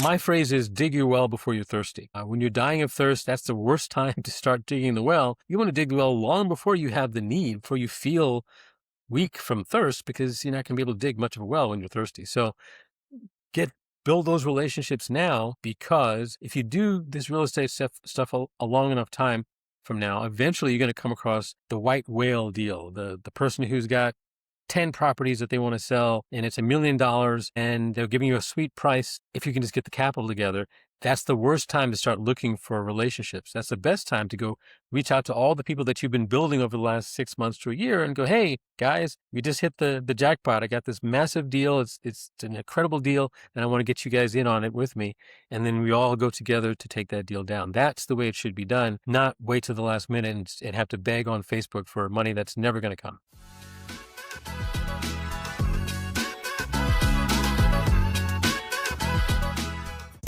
My phrase is dig your well before you're thirsty. When you're dying of thirst, that's the worst time to start digging the well. You want to dig the well long before you have the need, before you feel weak from thirst, because you're not going to be able to dig much of a well when you're thirsty. So get build those relationships now, because if you do this real estate stuff a long enough time from now, eventually you're going to come across the white whale deal, the person who's got 10 properties that they want to sell, and it's $1 million, and they're giving you a sweet price if you can just get the capital together. That's the worst time to start looking for relationships. That's the best time to go reach out to all the people that you've been building over the last 6 months to a year and go, hey, guys, we just hit the jackpot. I got this massive deal. It's an incredible deal, and I want to get you guys in on it with me. And then we all go together to take that deal down. That's the way it should be done, not wait to the last minute and have to beg on Facebook for money that's never going to come.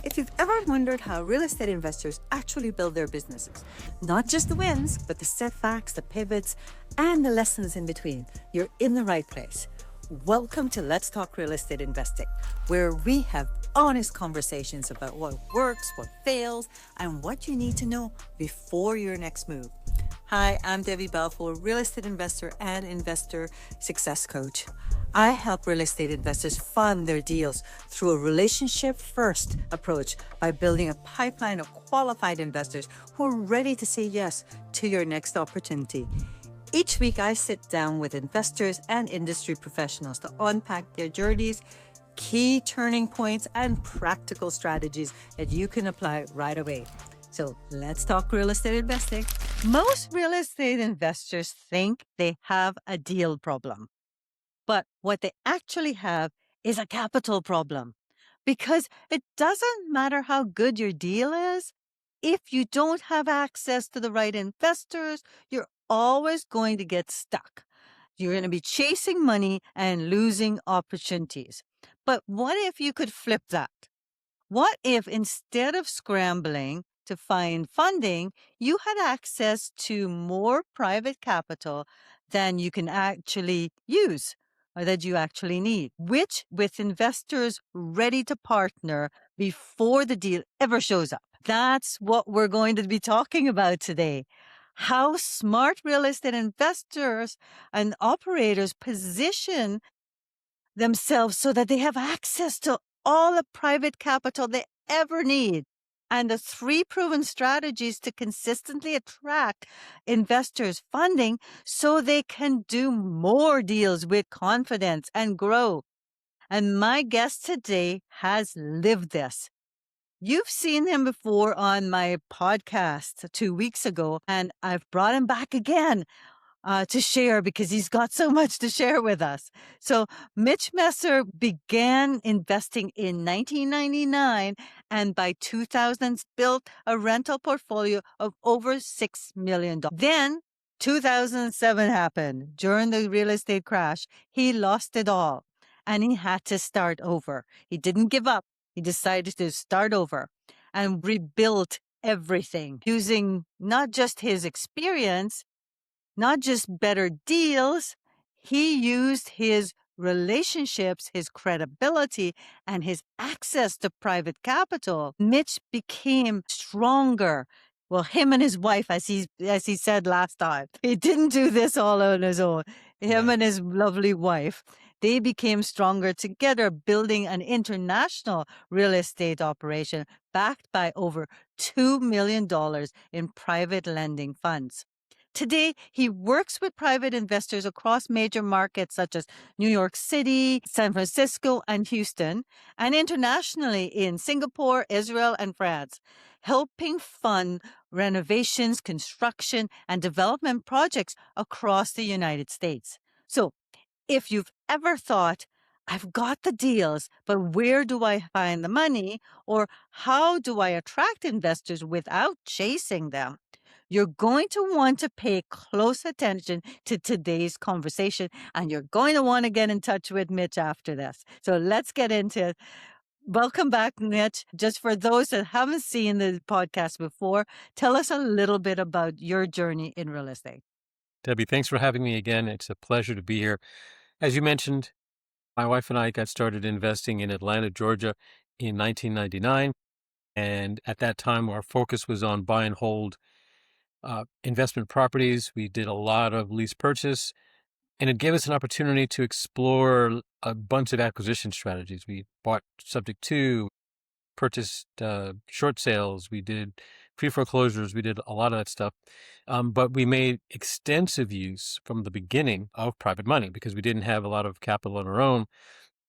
If you've ever wondered how real estate investors actually build their businesses, not just the wins, but the setbacks, the pivots, and the lessons in between, you're in the right place. Welcome to Let's Talk Real Estate Investing, where we have honest conversations about what works, what fails, and what you need to know before your next move. Hi, I'm Debbie Balfour, real estate investor and investor success coach. I help real estate investors fund their deals through a relationship-first approach by building a pipeline of qualified investors who are ready to say yes to your next opportunity. Each week, I sit down with investors and industry professionals to unpack their journeys, key turning points, and practical strategies that you can apply right away. So let's talk real estate investing. Most real estate investors think they have a deal problem, but what they actually have is a capital problem, because it doesn't matter how good your deal is. If you don't have access to the right investors, you're always going to get stuck. You're going to be chasing money and losing opportunities. But what if you could flip that? What if instead of scrambling to find funding, you had access to more private capital than you can actually use or that you actually need, which with investors ready to partner before the deal ever shows up? That's what we're going to be talking about today. How smart real estate investors and operators position themselves so that they have access to all the private capital they ever need, and the 3 proven strategies to consistently attract investors' funding so they can do more deals with confidence and grow. And my guest today has lived this. You've seen him before on my podcast 2 weeks ago, and I've brought him back again to share because he's got so much to share with us. So Mitch Messer began investing in 1999, and by 2000 built a rental portfolio of over $6 million. Then 2007 happened. During the real estate crash, he lost it all and he had to start over. He didn't give up. He decided to start over and rebuild everything using not just his experience, not just better deals. He used his relationships, his credibility, and his access to private capital. Mitch became stronger. Well, him and his wife, as he said last time, he didn't do this all on his own. Him and his lovely wife, they became stronger together, building an international real estate operation backed by over $2 million in private lending funds. Today, he works with private investors across major markets such as New York City, San Francisco, and Houston, and internationally in Singapore, Israel, and France, helping fund renovations, construction, and development projects across the United States. So, if you've ever thought, I've got the deals, but where do I find the money? Or how do I attract investors without chasing them? You're going to want to pay close attention to today's conversation, and you're going to want to get in touch with Mitch after this. So let's get into it. Welcome back, Mitch. Just for those that haven't seen the podcast before, tell us a little bit about your journey in real estate. Debbie, thanks for having me again. It's a pleasure to be here. As you mentioned, my wife and I got started investing in Atlanta, Georgia in 1999. And at that time, our focus was on buy and hold investment properties. We did a lot of lease purchase, and it gave us an opportunity to explore a bunch of acquisition strategies. We bought subject to, purchased short sales. We did pre-foreclosures. We did a lot of that stuff. But we made extensive use from the beginning of private money because we didn't have a lot of capital on our own.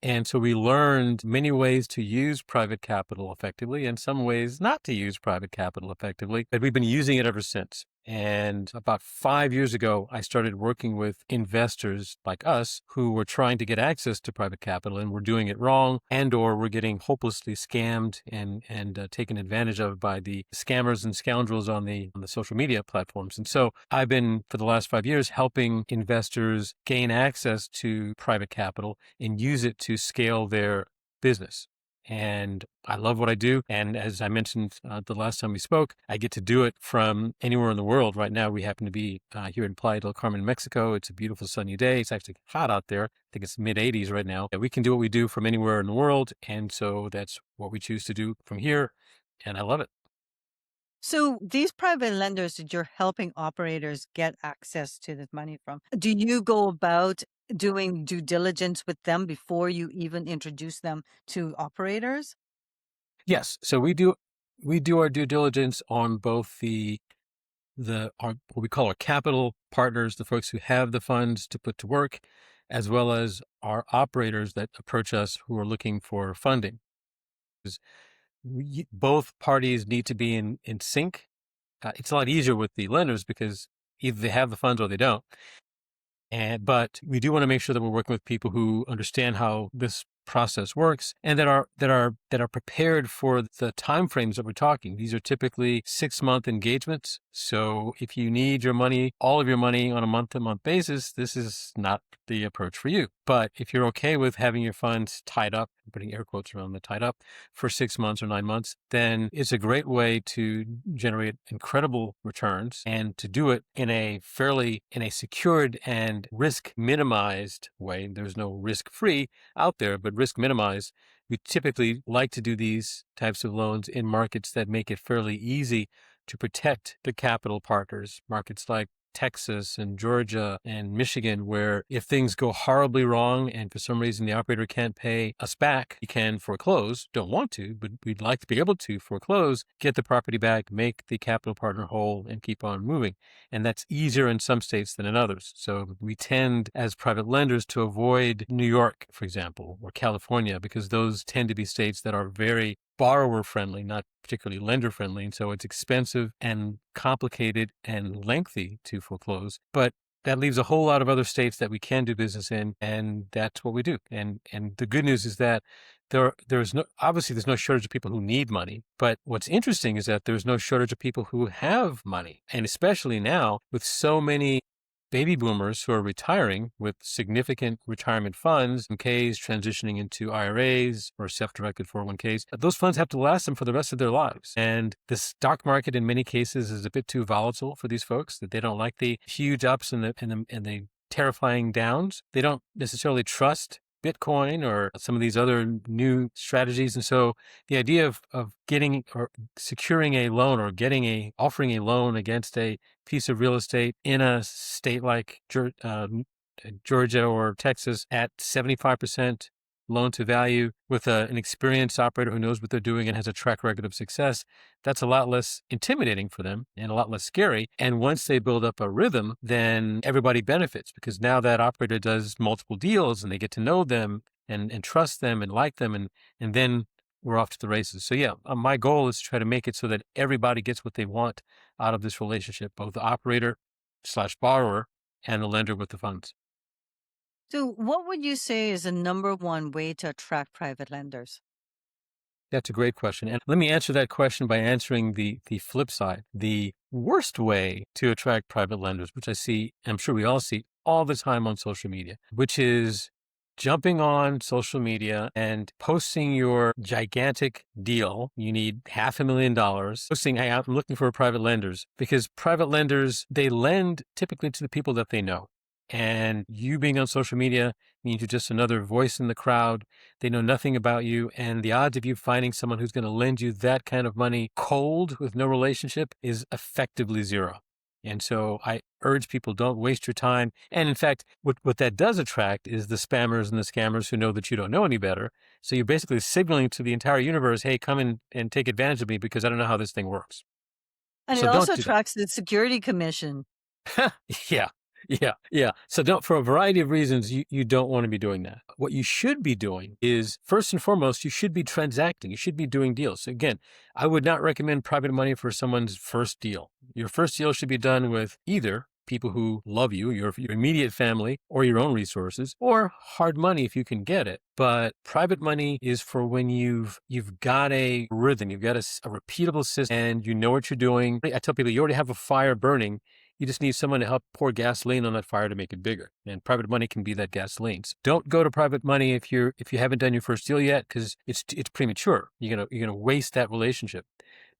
And so we learned many ways to use private capital effectively and some ways not to use private capital effectively. But we've been using it ever since. And about 5 years ago, I started working with investors like us who were trying to get access to private capital and were doing it wrong, and or were getting hopelessly scammed and taken advantage of by the scammers and scoundrels on the social media platforms. And so I've been, for the last 5 years, helping investors gain access to private capital and use it to scale their business. And I love what I do. And as I mentioned the last time we spoke, I get to do it from anywhere in the world. Right now, we happen to be here in Playa del Carmen, Mexico. It's a beautiful sunny day. It's actually hot out there. I think it's mid 80s right now. We can do what we do from anywhere in the world. And so that's what we choose to do from here. And I love it. So these private lenders that you're helping operators get access to this money from, do you go about doing due diligence with them before you even introduce them to operators? Yes. So we do our due diligence on both our what we call our capital partners, the folks who have the funds to put to work, as well as our operators that approach us who are looking for funding. 'Cause both parties need to be in sync. It's a lot easier with the lenders because either they have the funds or they don't. But we do want to make sure that we're working with people who understand how this process works and that are prepared for the timeframes that we're talking. These are typically 6-month engagements. So if you need your money, all of your money on a month-to-month basis, this is not the approach for you. But if you're okay with having your funds tied up, I'm putting air quotes around the tied up, for 6 months or 9 months, then it's a great way to generate incredible returns and to do it in a secured and risk minimized way. There's no risk free out there, but risk minimized. We typically like to do these types of loans in markets that make it fairly easy to protect the capital partners, markets like Texas and Georgia and Michigan, where if things go horribly wrong and for some reason the operator can't pay us back, you can foreclose. Don't want to, but we'd like to be able to foreclose, get the property back, make the capital partner whole, and keep on moving. And that's easier in some states than in others. So we tend, as private lenders, to avoid New York, for example, or California, because those tend to be states that are very borrower friendly, not particularly lender friendly. And so it's expensive and complicated and lengthy to foreclose. But that leaves a whole lot of other states that we can do business in, and that's what we do. And the good news is that there's no shortage of people who need money. But what's interesting is that there's no shortage of people who have money. And especially now with so many baby boomers who are retiring with significant retirement funds, Ks transitioning into IRAs or self-directed 401ks, those funds have to last them for the rest of their lives. And the stock market in many cases is a bit too volatile for these folks, that they don't like the huge ups and the terrifying downs. They don't necessarily trust Bitcoin or some of these other new strategies. And so the idea of getting or securing a loan or offering a loan against a piece of real estate in a state like Georgia or Texas at 75% loan to value with an experienced operator who knows what they're doing and has a track record of success, that's a lot less intimidating for them and a lot less scary. And once they build up a rhythm, then everybody benefits because now that operator does multiple deals and they get to know them and trust them and like them. And then we're off to the races. So yeah, my goal is to try to make it so that everybody gets what they want out of this relationship, both the operator / borrower and the lender with the funds. So, what would you say is the number one way to attract private lenders? That's a great question. And let me answer that question by answering the flip side. The worst way to attract private lenders, which I see, and I'm sure we all see all the time on social media, which is jumping on social media and posting your gigantic deal. You need $500,000, posting, hey, I'm looking for private lenders, because private lenders, they lend typically to the people that they know. And you being on social media means you're just another voice in the crowd. They know nothing about you. And the odds of you finding someone who's going to lend you that kind of money cold with no relationship is effectively zero. And so I urge people, don't waste your time. And in fact, what that does attract is the spammers and the scammers who know that you don't know any better. So you're basically signaling to the entire universe, hey, come in and take advantage of me because I don't know how this thing works. And it So don't also do that. attracts the security commission. Yeah. Yeah. So for a variety of reasons, you don't want to be doing that. What you should be doing is, first and foremost, you should be transacting. You should be doing deals. So again, I would not recommend private money for someone's first deal. Your first deal should be done with either people who love you, your immediate family, or your own resources, or hard money if you can get it. But private money is for when you've got a rhythm, you've got a repeatable system, and you know what you're doing. I tell people, you already have a fire burning. You just need someone to help pour gasoline on that fire to make it bigger. And private money can be that gasoline. So don't go to private money if you haven't done your first deal yet, because it's premature. You're gonna waste that relationship.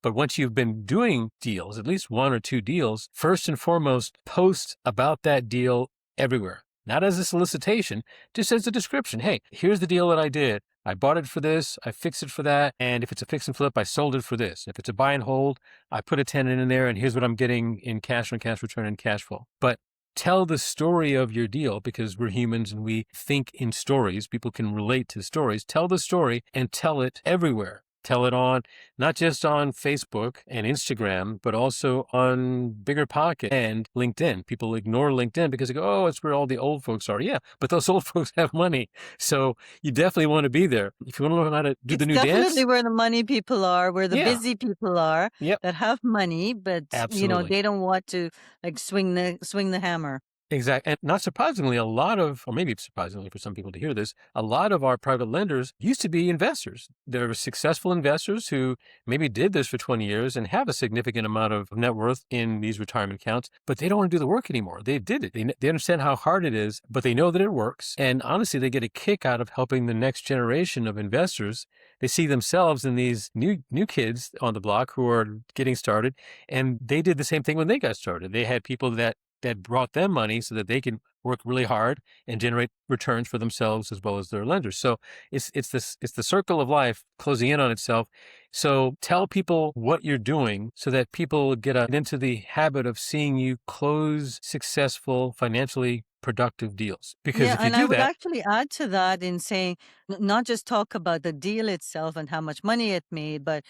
But once you've been doing deals, at least one or two deals, first and foremost, post about that deal everywhere. Not as a solicitation, just as a description. Hey, here's the deal that I did. I bought it for this, I fixed it for that, and if it's a fix and flip, I sold it for this. If it's a buy and hold, I put a tenant in there, and here's what I'm getting in cash on cash return and cash flow. But tell the story of your deal, because we're humans and we think in stories. People can relate to stories. Tell the story and tell it everywhere. Tell it on, not just on Facebook and Instagram, but also on BiggerPocket and LinkedIn. People ignore LinkedIn because they go, oh, it's where all the old folks are. Yeah, but those old folks have money. So you definitely want to be there. If you want to learn how to do the new dance. It's definitely where the money people are, where the busy people are that have money, but they don't want to swing the hammer. Exactly. And not surprisingly, or maybe surprisingly for some people to hear this, a lot of our private lenders used to be investors. They're successful investors who maybe did this for 20 years and have a significant amount of net worth in these retirement accounts, but they don't want to do the work anymore. They did it. They understand how hard it is, but they know that it works. And honestly, they get a kick out of helping the next generation of investors. They see themselves in these new kids on the block who are getting started. And they did the same thing when they got started. They had people that brought them money so that they can work really hard and generate returns for themselves as well as their lenders. So it's the circle of life closing in on itself. So tell people what you're doing so that people get into the habit of seeing you close successful, financially productive deals. Because if you do I would that, actually add to that in saying not just talk about the deal itself and how much money it made, but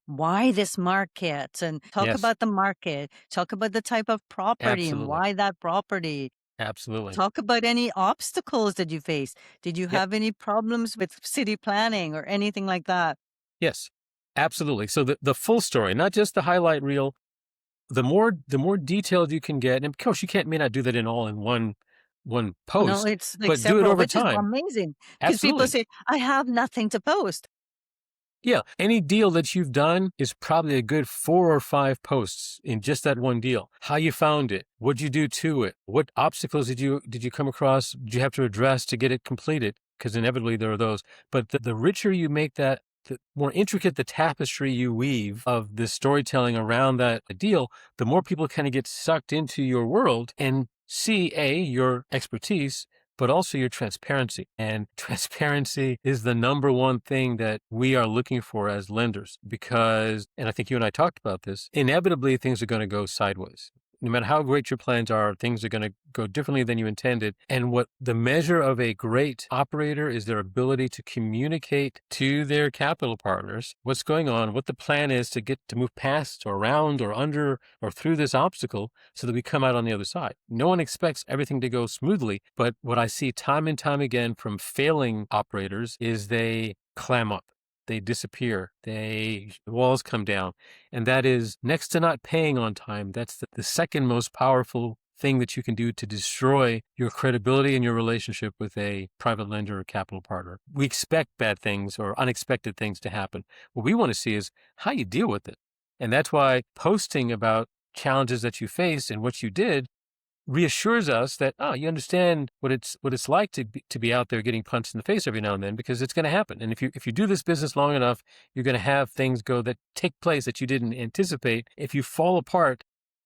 why this market, and talk yes, about the market, talk about the type of property and absolutely, why that property. absolutely, Talk about any obstacles that you face. Did you yep, have any problems with city planning or anything like that? yes, absolutely. So the full story, not just the highlight reel. The more detailed you can get, and of course you may not do that in one No, post, it's but do it several, over which is time. amazing because people Absolutely. say, I have nothing to post. Yeah. Any deal that you've done is probably a good 4 or 5 posts in just that one deal. How you found it, what'd you do to it, what obstacles did you come across, did you have to address to get it completed? Because inevitably there are those. But the richer you make that, the more intricate the tapestry you weave of the storytelling around that deal, the more people kind of get sucked into your world and see your expertise, but also your transparency. And transparency is the number one thing that we are looking for as lenders because, and I think you and I talked about this, inevitably things are going to go sideways. No matter how great your plans are, things are going to go differently than you intended. And what the measure of a great operator is their ability to communicate to their capital partners what's going on, what the plan is to move past or around or under or through this obstacle so that we come out on the other side. No one expects everything to go smoothly, but what I see time and time again from failing operators is they clam up. They disappear, the walls come down. And that is next to not paying on time. That's the second most powerful thing that you can do to destroy your credibility and your relationship with a private lender or capital partner. We expect bad things or unexpected things to happen. What we want to see is how you deal with it. And that's why posting about challenges that you faced and what you did reassures us that, you understand what it's like to be out there getting punched in the face every now and then, because it's going to happen. And if you do this business long enough, you're going to have things that take place that you didn't anticipate. If you fall apart,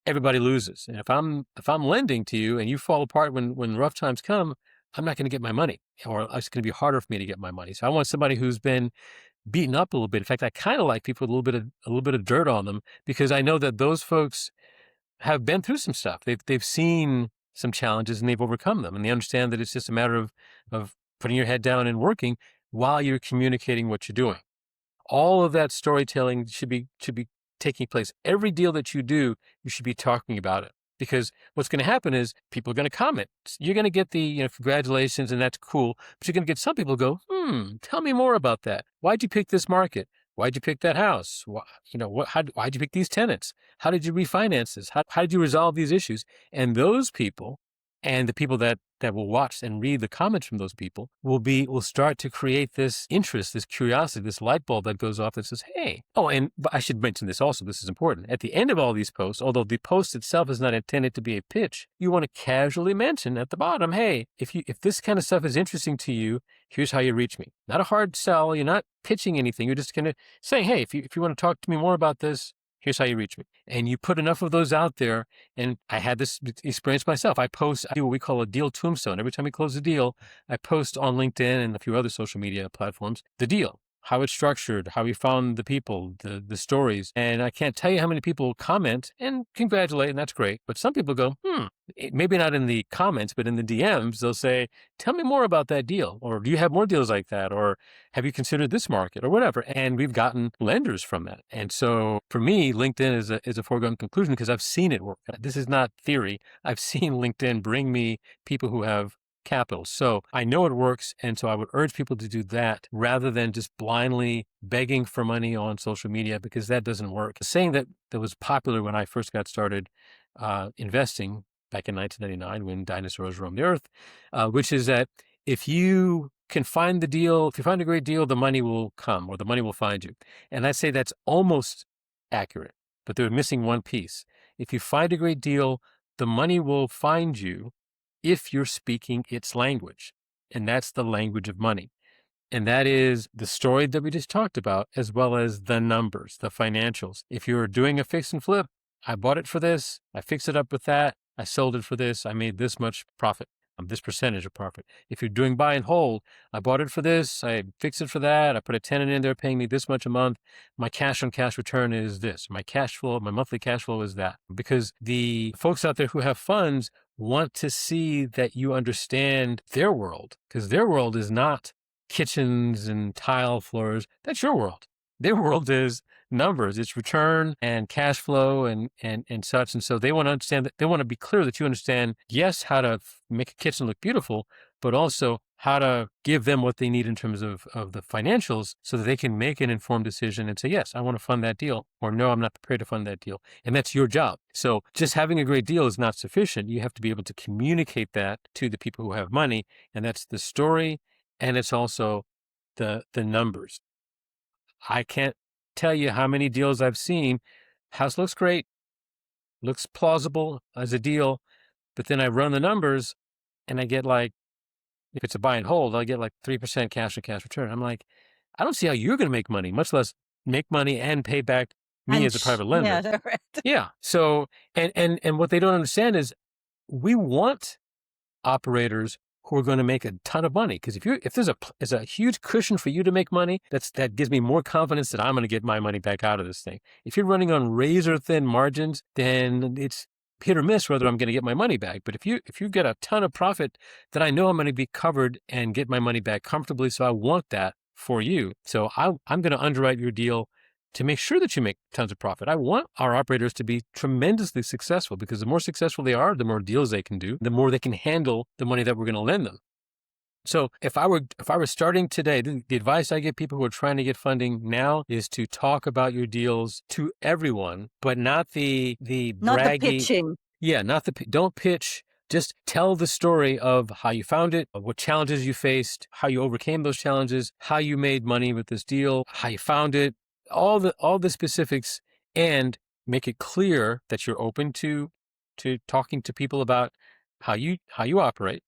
everybody loses. And if I'm lending to you and you fall apart when rough times come, I'm not going to get my money, or it's going to be harder for me to get my money. So I want somebody who's been beaten up a little bit. In fact, I kind of like people with a little bit of dirt on them, because I know that those folks have been through some stuff. They've seen some challenges and they've overcome them, and they understand that it's just a matter of putting your head down and working while you're communicating what you're doing. All of that storytelling should be taking place. Every deal that you do, you should be talking about it. Because what's going to happen is people are going to comment. You're going to get the, congratulations, and that's cool. But you're going to get some people go, tell me more about that. Why'd you pick this market? Why'd you pick that house? Why'd you pick these tenants? How did you refinance this? How did you resolve these issues? And those people, and the people that will watch and read the comments from those people will start to create this interest, this curiosity, this light bulb that goes off that says, hey. Oh, and but I should mention this also. This is important. At the end of all these posts, although the post itself is not intended to be a pitch, you want to casually mention at the bottom, hey, if this kind of stuff is interesting to you, here's how you reach me. Not a hard sell. You're not pitching anything. You're just going to say, hey, if you want to talk to me more about this, here's how you reach me. And you put enough of those out there. And I had this experience myself. I do what we call a deal tombstone. Every time we close a deal, I post on LinkedIn and a few other social media platforms, the deal, how it's structured, how we found the people, the stories. And I can't tell you how many people comment and congratulate, and that's great. But some people go, maybe not in the comments, but in the DMs, they'll say, tell me more about that deal. Or do you have more deals like that? Or have you considered this market or whatever? And we've gotten lenders from that. And so for me, LinkedIn is a foregone conclusion, because I've seen it work. This is not theory. I've seen LinkedIn bring me people who have capital. So I know it works. And so I would urge people to do that rather than just blindly begging for money on social media, because that doesn't work. A saying that was popular when I first got started investing back in 1999, when dinosaurs roamed the earth, which is that if you can find the deal, if you find a great deal, the money will come, or the money will find you. And I say that's almost accurate, but they're missing one piece. If you find a great deal, the money will find you if you're speaking its language. And that's the language of money. And that is the story that we just talked about, as well as the numbers, the financials. If you're doing a fix and flip, I bought it for this, I fixed it up with that, I sold it for this, I made this much profit, this percentage of profit. If you're doing buy and hold, I bought it for this, I fixed it for that, I put a tenant in there paying me this much a month, my cash on cash return is this, my monthly cash flow is that. Because the folks out there who have funds want to see that you understand their world, because their world is not kitchens and tile floors. That's your world. Their world is numbers. It's return and cash flow and such. And so they want to understand that, they want to be clear that you understand, yes, how to make a kitchen look beautiful, but also how to give them what they need in terms of the financials, so that they can make an informed decision and say, yes, I want to fund that deal, or no, I'm not prepared to fund that deal. And that's your job. So just having a great deal is not sufficient. You have to be able to communicate that to the people who have money. And that's the story. And it's also the numbers. I can't tell you how many deals I've seen. House looks great, looks plausible as a deal, but then I run the numbers and I get like, if it's a buy and hold, I get like 3% cash on cash return. I'm like, I don't see how you're going to make money, much less make money and pay back me as a private lender. Yeah, right. Yeah. So, and what they don't understand is we want operators who are going to make a ton of money. Because if there's a huge cushion for you to make money, that gives me more confidence that I'm going to get my money back out of this thing. If you're running on razor thin margins, then it's hit or miss whether I'm going to get my money back. But if you get a ton of profit, then I know I'm going to be covered and get my money back comfortably. So I want that for you. So I'm going to underwrite your deal to make sure that you make tons of profit. I want our operators to be tremendously successful, because the more successful they are, the more deals they can do, the more they can handle the money that we're going to lend them. So if I were starting today, the advice I give people who are trying to get funding now is to talk about your deals to everyone, but not the braggy, Not the pitching. Yeah, don't pitch. Just tell the story of how you found it, what challenges you faced, how you overcame those challenges, how you made money with this deal, how you found it, all the specifics, and make it clear that you're open to talking to people about how you operate.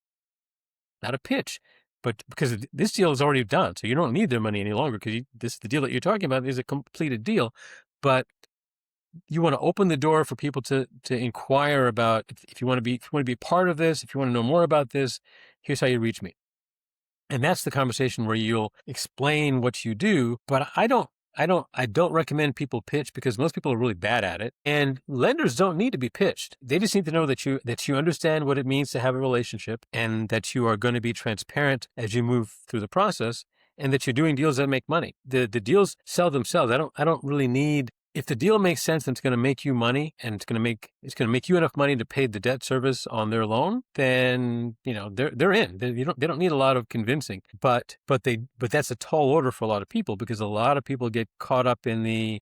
Not a pitch, but because this deal is already done, so you don't need their money any longer, because the deal that you're talking about is a completed deal. But you want to open the door for people to inquire about if you want to be a part of this, if you want to know more about this, here's how you reach me. And that's the conversation where you'll explain what you do. But I don't recommend people pitch because most people are really bad at it. And lenders don't need to be pitched. They just need to know that you understand what it means to have a relationship and that you are going to be transparent as you move through the process and that you're doing deals that make money. The deals sell themselves. I don't really need, if the deal makes sense and it's going to make you money and it's going to make you enough money to pay the debt service on their loan, then they're in. They don't need a lot of convincing. But that's a tall order for a lot of people because a lot of people get caught up in the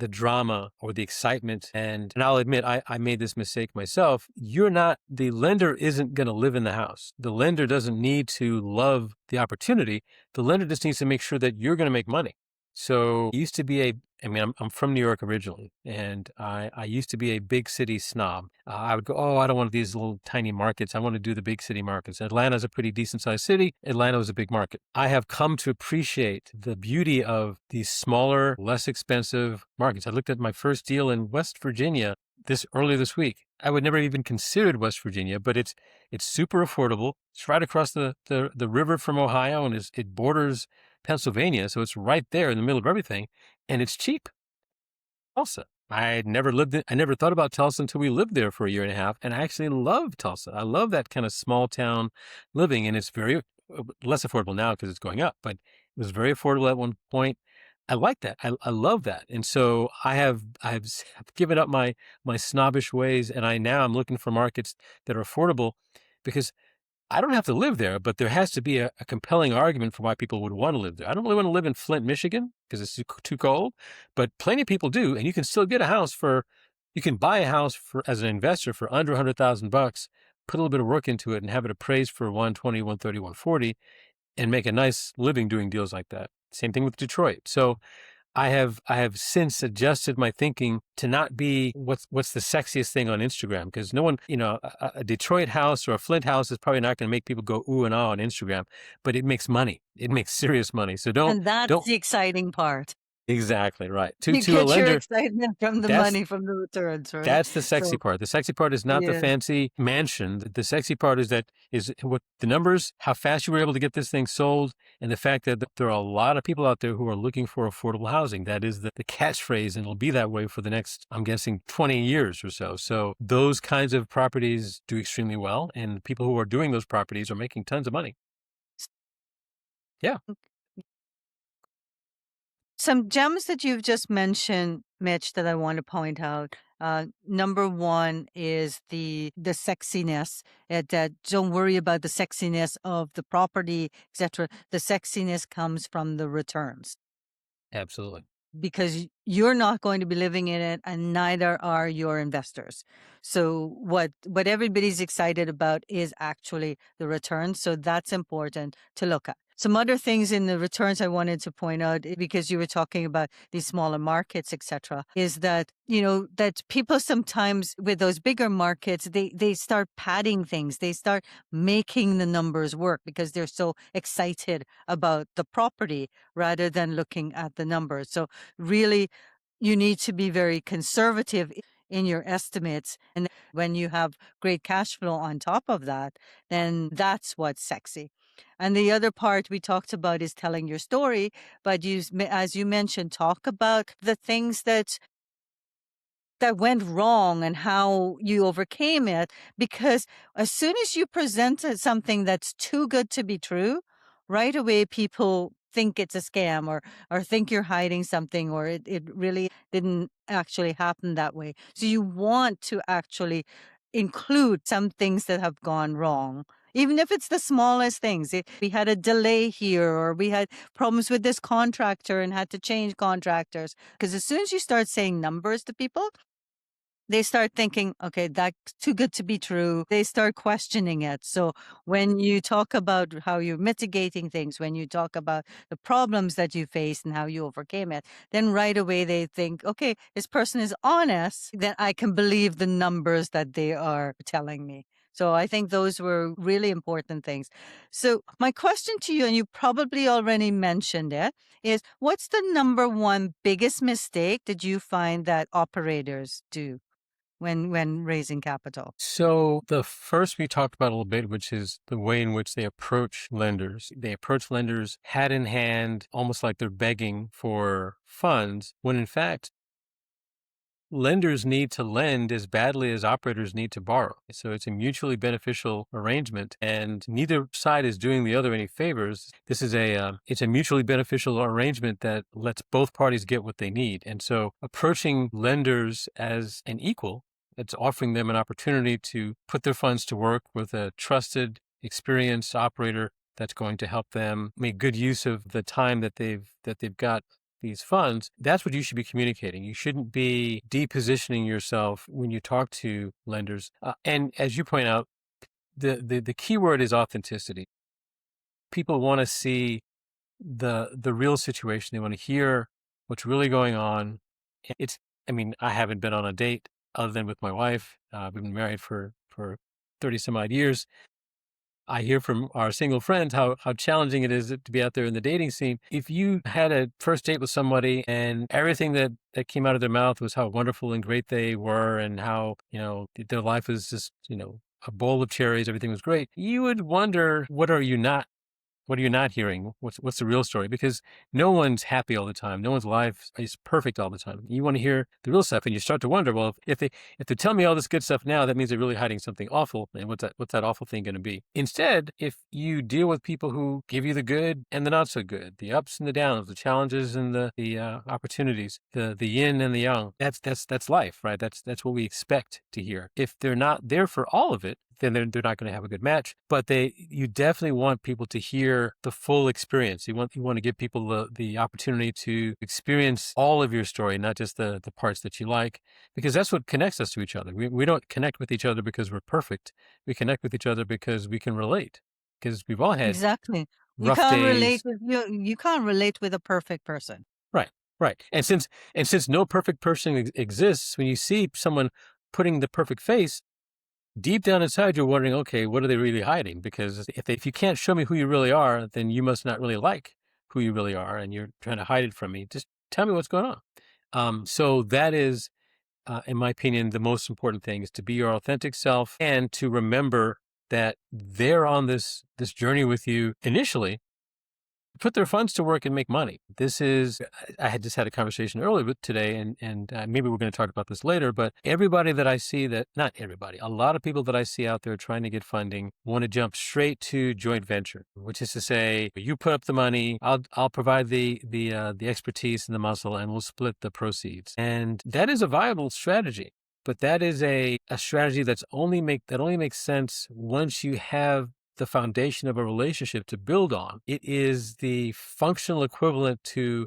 drama or the excitement. And I'll admit I made this mistake myself. The lender isn't going to live in the house. The lender doesn't need to love the opportunity. The lender just needs to make sure that you're going to make money. So it used to be I'm from New York originally, and I used to be a big city snob. I would go, oh, I don't want these little tiny markets. I want to do the big city markets. Atlanta's a pretty decent sized city. Atlanta was a big market. I have come to appreciate the beauty of these smaller, less expensive markets. I looked at my first deal in West Virginia earlier this week. I would never even considered West Virginia, but it's super affordable. It's right across the river from Ohio, and it borders Pennsylvania, so it's right there in the middle of everything, and it's cheap. Tulsa. I never thought about Tulsa until we lived there for a year and a half, and I actually love Tulsa. I love that kind of small town living, and it's very less affordable now because it's going up, but it was very affordable at one point. I like that. I love that, and so I've given up my snobbish ways, and I'm looking for markets that are affordable because I don't have to live there, but there has to be a compelling argument for why people would want to live there. I don't really want to live in Flint, Michigan, because it's too cold, but plenty of people do, and you can still get you can buy a house as an investor for under $100,000, put a little bit of work into it, and have it appraised for 120, 130, 140, and make a nice living doing deals like that. Same thing with Detroit. So I have since adjusted my thinking to not be what's the sexiest thing on Instagram, because no one, a Detroit house or a Flint house is probably not going to make people go ooh and ah on Instagram, but it makes money. It makes serious money. So And that's don't the exciting part. exactly right. You To a get your lender, excitement from the that's money, from the returns, right? that's the sexy So, part. The sexy part is not the yeah. fancy mansion. The sexy part is what the numbers, how fast you were able to get this thing sold, and the fact that there are a lot of people out there who are looking for affordable housing. That is the catchphrase, and it'll be that way for the next, I'm guessing, 20 years or so. So those kinds of properties do extremely well, and people who are doing those properties are making tons of money. Yeah, Some gems that you've just mentioned, Mitch, that I want to point out. Number one is the sexiness. That don't worry about the sexiness of the property, etc. The sexiness comes from the returns, absolutely. because you're not going to be living in it, and neither are your investors. So what everybody's excited about is actually the returns. So that's important to look at. Some other things in the returns I wanted to point out, because you were talking about these smaller markets, etc., is that that people sometimes with those bigger markets, they start padding things, they start making the numbers work because they're so excited about the property rather than looking at the numbers. So really, you need to be very conservative in your estimates. And when you have great cash flow on top of that, then that's what's sexy. And the other part we talked about is telling your story, but as you mentioned, talk about the things that went wrong and how you overcame it. Because as soon as you presented something that's too good to be true, right away people think it's a scam, or think you're hiding something, or it really didn't actually happen that way. So you want to actually include some things that have gone wrong. Even if it's the smallest things. We had a delay here, or we had problems with this contractor and had to change contractors. Because as soon as you start saying numbers to people, they start thinking, okay, that's too good to be true. They start questioning it. So when you talk about how you're mitigating things, when you talk about the problems that you faced and how you overcame it, then right away they think, okay, this person is honest, then I can believe the numbers that they are telling me. So I think those were really important things. So my question to you, and you probably already mentioned it, is what's the number one biggest mistake that you find that operators do when raising capital? So the first we talked about a little bit, which is the way in which they approach lenders. They approach lenders hat in hand, almost like they're begging for funds, when in fact, lenders need to lend as badly as operators need to borrow. So it's a mutually beneficial arrangement, and neither side is doing the other any favors. This is it's a mutually beneficial arrangement that lets both parties get what they need. And so approaching lenders as an equal, it's offering them an opportunity to put their funds to work with a trusted, experienced operator that's going to help them make good use of the time that they've got these funds. That's what you should be communicating. You shouldn't be depositioning yourself when you talk to lenders. And as you point out, the key word is authenticity. People want to see the real situation. They want to hear what's really going on. I haven't been on a date other than with my wife. We've been married for 30 some odd years. I hear from our single friends how challenging it is to be out there in the dating scene. If you had a first date with somebody and everything that came out of their mouth was how wonderful and great they were and how, their life was just, a bowl of cherries, everything was great, you would wonder, what are you not hearing? What's the real story? Because no one's happy all the time. No one's life is perfect all the time. You want to hear the real stuff, and you start to wonder, well, if they tell me all this good stuff now, that means they're really hiding something awful. And what's that awful thing going to be? Instead, if you deal with people who give you the good and the not so good, the ups and the downs, the challenges and the opportunities, the yin and the yang, that's life, right? That's what we expect to hear. If they're not there for all of it, then they're not going to have a good match. But you definitely want people to hear the full experience. You want to give people the opportunity to experience all of your story, not just the parts that you like, because that's what connects us to each other. We don't connect with each other because we're perfect. We connect with each other because we can relate, because we've all had Exactly. You rough can't relate days. with you can't relate with a perfect person. Right, right. And since no perfect person exists, when you see someone putting the perfect face, deep down inside, you're wondering, okay, what are they really hiding? Because if you can't show me who you really are, then you must not really like who you really are, and you're trying to hide it from me. Just tell me what's going on. So that is, in my opinion, the most important thing is to be your authentic self and to remember that they're on this journey with you initially, put their funds to work and make money. I had just had a conversation earlier with today, and maybe we're going to talk about this later, but everybody that I see not everybody, a lot of people that I see out there trying to get funding want to jump straight to joint venture, which is to say, you put up the money, I'll provide the expertise and the muscle, and we'll split the proceeds. And that is a viable strategy. But that is a strategy that only makes sense once you have the foundation of a relationship to build on. It is the functional equivalent to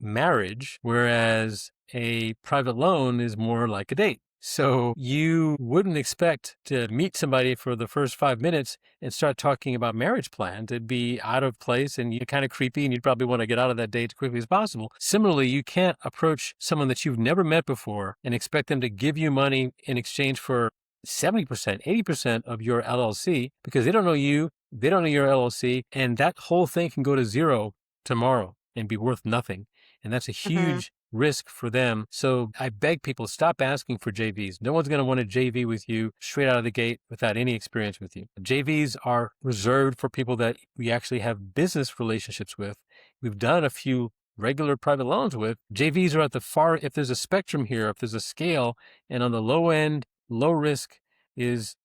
marriage, whereas a private loan is more like a date. So you wouldn't expect to meet somebody for the first 5 minutes and start talking about marriage plans. It'd be out of place and you're kind of creepy, and you'd probably want to get out of that date as quickly as possible. Similarly, you can't approach someone that you've never met before and expect them to give you money in exchange for 70%, 80% of your LLC, because they don't know you, they don't know your LLC, and that whole thing can go to zero tomorrow and be worth nothing. And that's a huge risk for them. So I beg people, stop asking for JVs. No one's going to want to JV with you straight out of the gate without any experience with you. JVs are reserved for people that we actually have business relationships with. We've done a few regular private loans with. JVs are at the far, if there's a spectrum here, if there's a scale, and on the low end, low risk is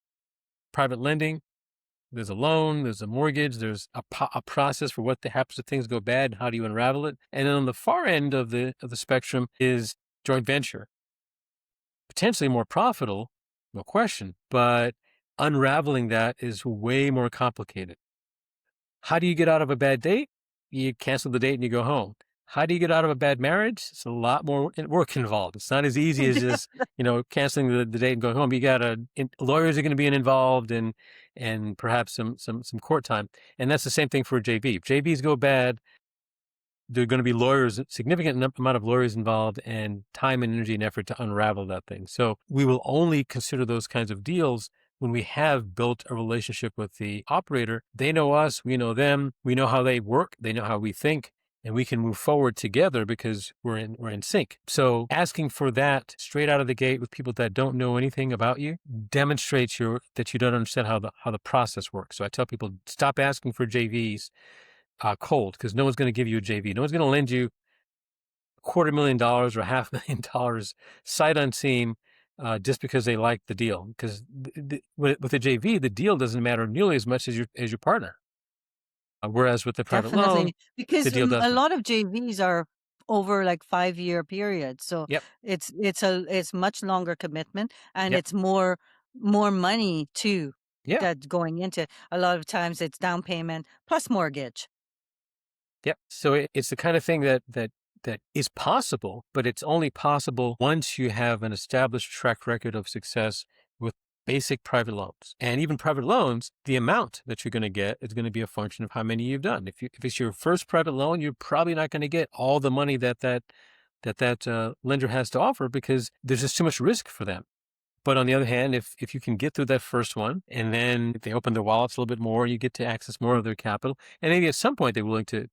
private lending. There's a loan, there's a mortgage, there's a process for what happens if things go bad. How do you unravel it? And then on the far end of the spectrum is joint venture. Potentially more profitable, no question, but unraveling that is way more complicated. How do you get out of a bad date? You cancel the date and you go home. How do you get out of a bad marriage? It's a lot more work involved. It's not as easy as just, canceling the date and going home. You got lawyers are going to be involved and perhaps some court time. And that's the same thing for a JV. If JVs go bad, there are going to be significant amount of lawyers involved, and time and energy and effort to unravel that thing. So we will only consider those kinds of deals when we have built a relationship with the operator, they know us, we know them, we know how they work, they know how we think, and we can move forward together because we're in sync. So asking for that straight out of the gate with people that don't know anything about you demonstrates that you don't understand how the process works. So I tell people, stop asking for JVs cold, because no one's going to give you a JV. No one's going to lend you $250,000 or $500,000 sight unseen just because they like the deal. Because with a JV, the deal doesn't matter nearly as much as your partner. Whereas with the private loan, Definitely, the because deal a does matter. lot of JVs are over like 5-year periods, so Yep. it's much longer commitment, and Yep. it's more money too Yeah. that's going into. A lot of times it's down payment plus mortgage. Yep. So it's the kind of thing that is possible, but it's only possible once you have an established track record of success with basic private loans. And even private loans, the amount that you're going to get is going to be a function of how many you've done. If it's your first private loan, you're probably not going to get all the money that lender has to offer, because there's just too much risk for them. But on the other hand, if you can get through that first one, and then if they open their wallets a little bit more, you get to access more of their capital, and maybe at some point they're willing to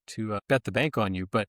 bet the bank on you. But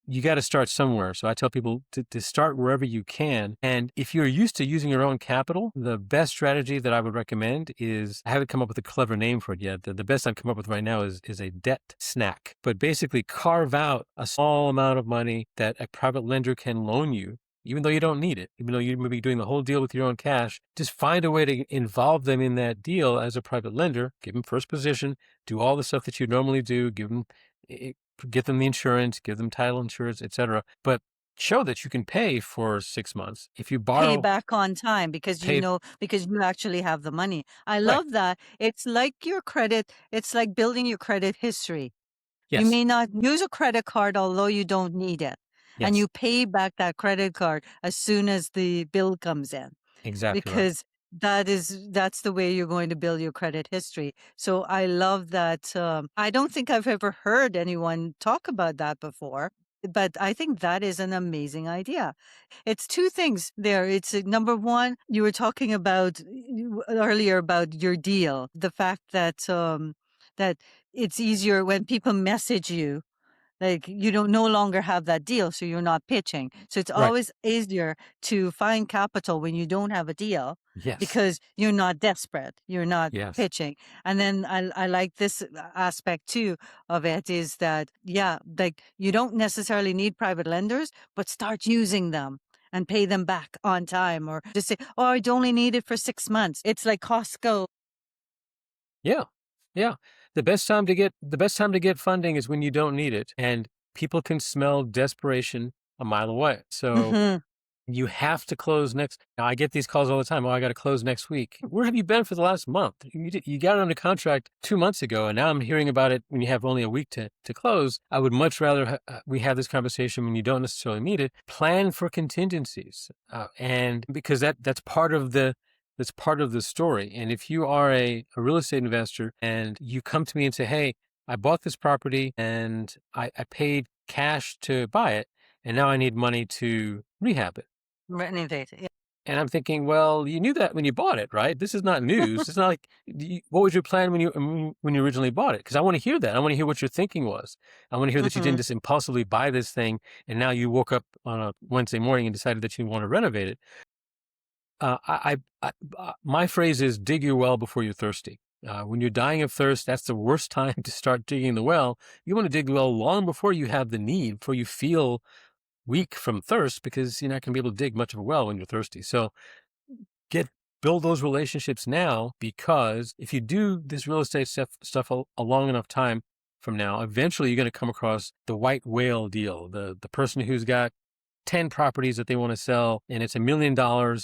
you got to start somewhere. So I tell people to start wherever you can. And if you're used to using your own capital, the best strategy that I would recommend is, I haven't come up with a clever name for it yet. The best I've come up with right now is a debt snack. But basically, carve out a small amount of money that a private lender can loan you, even though you don't need it, even though you may be doing the whole deal with your own cash. Just find a way to involve them in that deal as a private lender, give them first position, do all the stuff that you normally do, get them the insurance, give them title insurance, etc. But show that you can pay for 6 months. If you Pay borrow, back on time pay, because you actually have the money. I right. love that. It's like your credit. It's like building your credit history. You Yes. may not use a credit card, although you don't need it, and Yes. you pay back that credit card as soon as the bill comes in, Exactly right. because that's the way you're going to build your credit history. So I love that. I don't think I've ever heard anyone talk about that before, but I think that is an amazing idea. It's two things there. It's number one, you were talking about earlier about your deal, the fact that that it's easier when people message you, like you don't no longer have that deal, so you're not pitching. So it's Right. always easier to find capital when you don't have a deal, Yes. because you're not desperate, you're not Yes. pitching. And then I like this aspect too of it, is that, yeah, like you don't necessarily need private lenders, but start using them and pay them back on time, or just say, oh, I only need it for 6 months. It's like Costco. Yeah. Yeah. The best time to get funding is when you don't need it, and people can smell desperation a mile away. So Hmm. you have to close next. Now, I get these calls all the time. Oh, I got to close next week. Where have you been for the last month? You got it under contract 2 months ago, and now I'm hearing about it when you have only a week to close. I would much rather we have this conversation when you don't necessarily need it. Plan for contingencies, and because that's part of the story. And if you are a real estate investor and you come to me and say, "Hey, I bought this property and I paid cash to buy it, and now I need money to rehab it." Renovate. Yeah. And I'm thinking, well, you knew that when you bought it, right? This is not news. It's not like, what was your plan when you originally bought it? Because I want to hear that. I want to hear what your thinking was. I want to hear that you didn't Hmm. just impulsively buy this thing and now you woke up on a Wednesday morning and decided that you want to renovate it. My phrase is, dig your well before you're thirsty. When you're dying of thirst, that's the worst time to start digging the well. You want to dig the well long before you have the need, before you feel weak from thirst, because you're not going to be able to dig much of a well when you're thirsty. So get build those relationships now, because if you do this real estate stuff a long enough time from now, eventually you're going to come across the white whale deal, the person who's got 10 properties that they want to sell, and it's $1 million,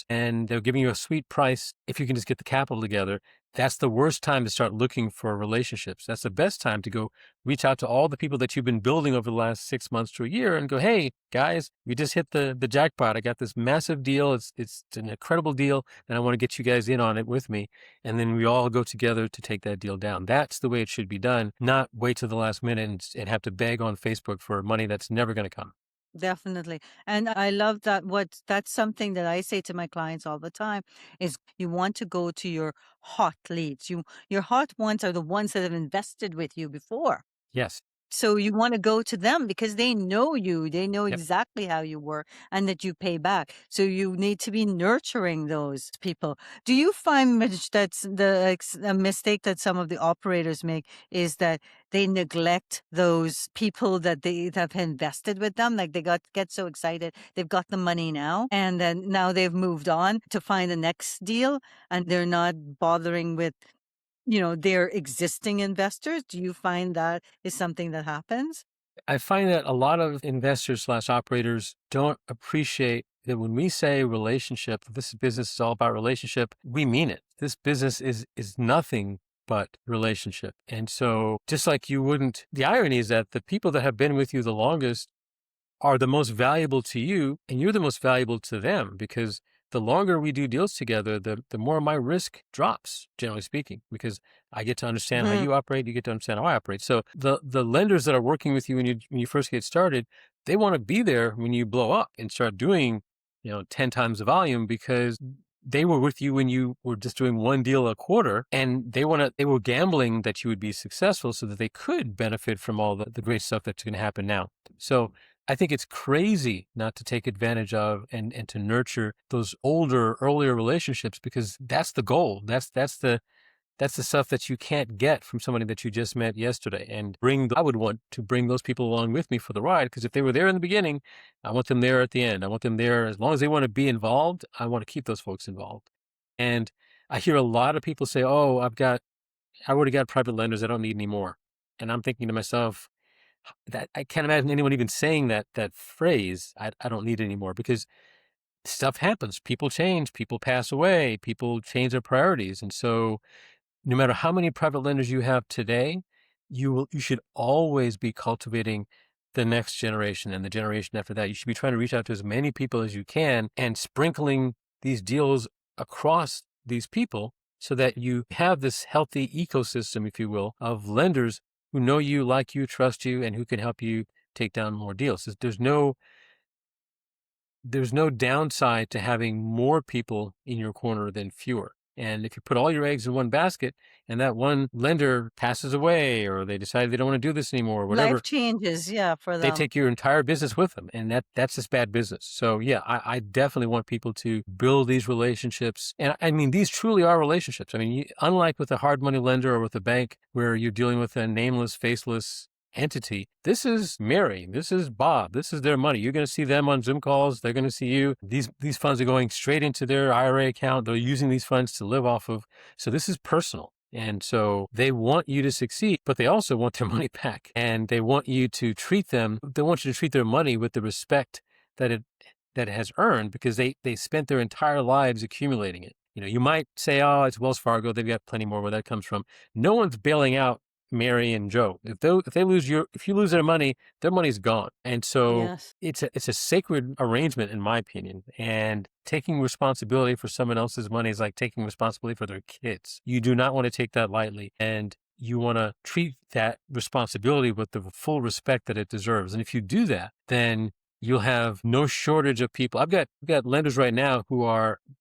and they're giving you a sweet price if you can just get the capital together. That's the worst time to start looking for relationships. That's the best time to go reach out to all the people that you've been building over the last 6 months to a year and go, "Hey, guys, we just hit the jackpot. I got this massive deal. It's an incredible deal, and I want to get you guys in on it with me." And then we all go together to take that deal down. That's the way it should be done, not wait till the last minute and have to beg on Facebook for money that's never going to come. Definitely. And I love that that's something that I say to my clients all the time is you want to go to your hot leads. Your hot ones are the ones that have invested with you before. Yes. So you want to go to them because they know you, they know Yep. exactly how you work and that you pay back. So you need to be nurturing those people. Do you find, Mitch, that's a mistake that some of the operators make is that they neglect those people that they have invested with them? Like they get so excited, they've got the money now, and then now they've moved on to find the next deal, and they're not bothering with their existing investors. Do you find that is something that happens? I find that a lot of investors slash operators don't appreciate that when we say relationship, this business is all about relationship, we mean it. This business is nothing but relationship. And so just like you wouldn't, the irony is that the people that have been with you the longest are the most valuable to you and you're the most valuable to them because the longer we do deals together, the more my risk drops, generally speaking, because I get to understand how Mhm. you operate, you get to understand how I operate. So the lenders that are working with you when you first get started, they want to be there when you blow up and start doing, 10 times the volume because they were with you when you were just doing one deal a quarter and they were gambling that you would be successful so that they could benefit from all the great stuff that's going to happen now. So I think it's crazy not to take advantage of and to nurture those earlier relationships because that's the goal. That's the stuff that you can't get from somebody that you just met yesterday. And I would want to bring those people along with me for the ride because if they were there in the beginning, I want them there at the end. I want them there as long as they want to be involved. I want to keep those folks involved. And I hear a lot of people say, "Oh, I already got private lenders. I don't need any more." And I'm thinking to myself, that I can't imagine anyone even saying that phrase. I don't need it anymore because stuff happens. People change. People pass away. People change their priorities, and so no matter how many private lenders you have today, you should always be cultivating the next generation and the generation after that. You should be trying to reach out to as many people as you can and sprinkling these deals across these people so that you have this healthy ecosystem, if you will, of lenders who know you, like you, trust you, and who can help you take down more deals. There's no downside to having more people in your corner than fewer. And if you put all your eggs in one basket and that one lender passes away or they decide they don't want to do this anymore or Life whatever, changes, yeah, for they them. take your entire business with them. And that's just bad business. So yeah, I definitely want people to build these relationships. And I mean, these truly are relationships. I mean, unlike with a hard money lender or with a bank where you're dealing with a nameless, faceless entity, this is Mary, this is Bob, this is their money. You're going to see them on Zoom calls. They're going to see you. These funds are going straight into their IRA account. They're using these funds to live off of. So this is personal. And so they want you to succeed, but they also want their money back. And they want you to they want you to treat their money with the respect that it has earned because they spent their entire lives accumulating it. You might say, oh, it's Wells Fargo. They've got plenty more where that comes from. No one's bailing out Mary and Joe. If you lose their money's gone. And so Yes. it's a sacred arrangement, in my opinion. And taking responsibility for someone else's money is like taking responsibility for their kids. You do not want to take that lightly. And you want to treat that responsibility with the full respect that it deserves. And if you do that, then you'll have no shortage of people. I've got lenders right now